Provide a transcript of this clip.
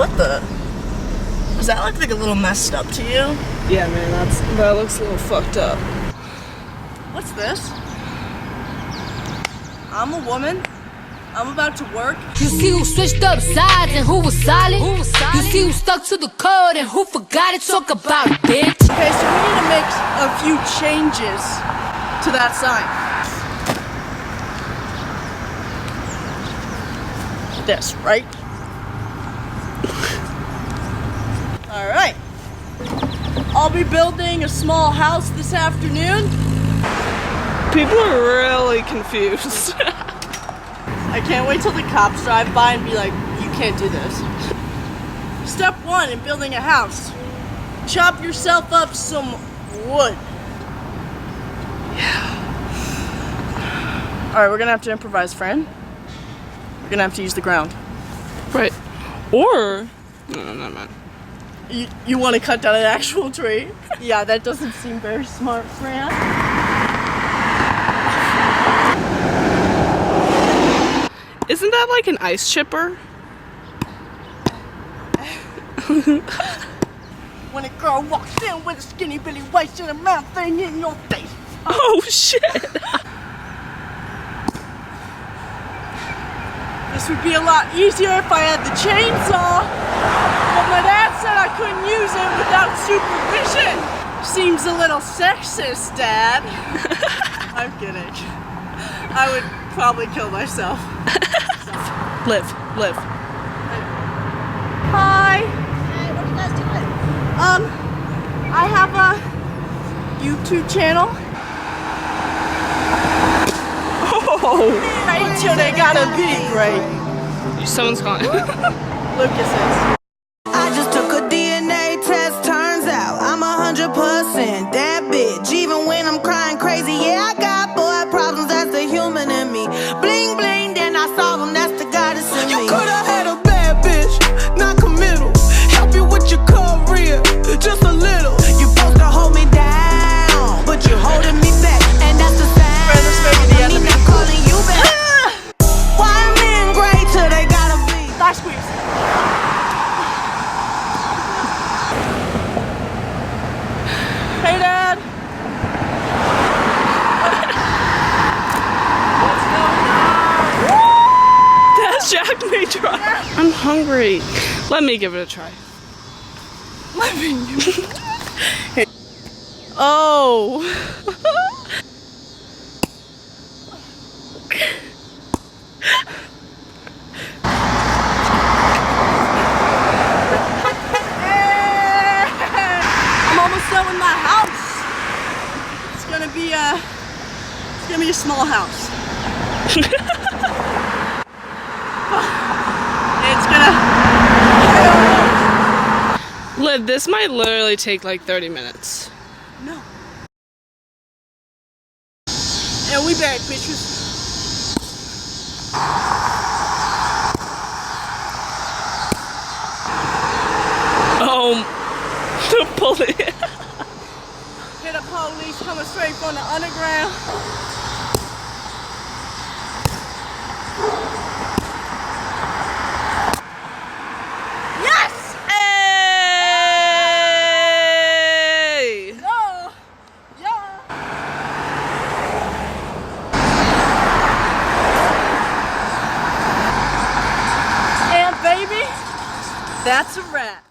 What the? Does that look like a little messed up to you? Yeah, man, that looks a little fucked up. What's this? I'm a woman. I'm about to work. You see who switched up sides and who was solid? You see who stuck to the code and who forgot it? Talk about it, bitch. Okay, so we need to make a few changes to that sign. This, right? Alright. I'll be building a small house this afternoon. People are really confused. I can't wait till the cops drive by and be like, you can't do this. Step 1 in building a house. Chop yourself up some wood. Yeah. Alright, we're gonna have to improvise, Fran. We're gonna have to use the ground. Right. Or, no, not mine. You want to cut down an actual tree? Yeah, that doesn't seem very smart, Fran. Isn't that like an ice chipper? When a girl walks in with a skinny bitty waist and a mouth thing in your face. Oh shit! This would be a lot easier if I had the chainsaw, but my dad said I couldn't use it without supervision. Seems a little sexist, Dad. I'm kidding. I would probably kill myself. Live. Hi. Hey, what are you guys doing? I have a YouTube channel. Oh! Right till they gotta be great. Someone's gone. Lucas is. I just took a DNA test, turns out I'm 100% that bitch. Even when I'm crying crazy, yeah, I got boy problems, that's the human in me. Bling bling, then I solve them, that's the goddess in me. You could've had a bad bitch, not committal. Help you with your career, just a little. You supposed to hold me down, but you're holding me back, and that's the sound. Me not calling you back. Why men great till they gotta be? Thigh squeeze. Hey, Dad. That's Jack may try. I'm hungry. Let me give it a try. Let me. Hey. Oh. I'm almost done with my house. It's gonna be a small house. It's gonna. Liv, this might literally take like 30 minutes. No. And we back, bitches. The bullet. Hit a police coming straight from the underground. Yes! Hey! No! Yeah! And baby, that's a wrap.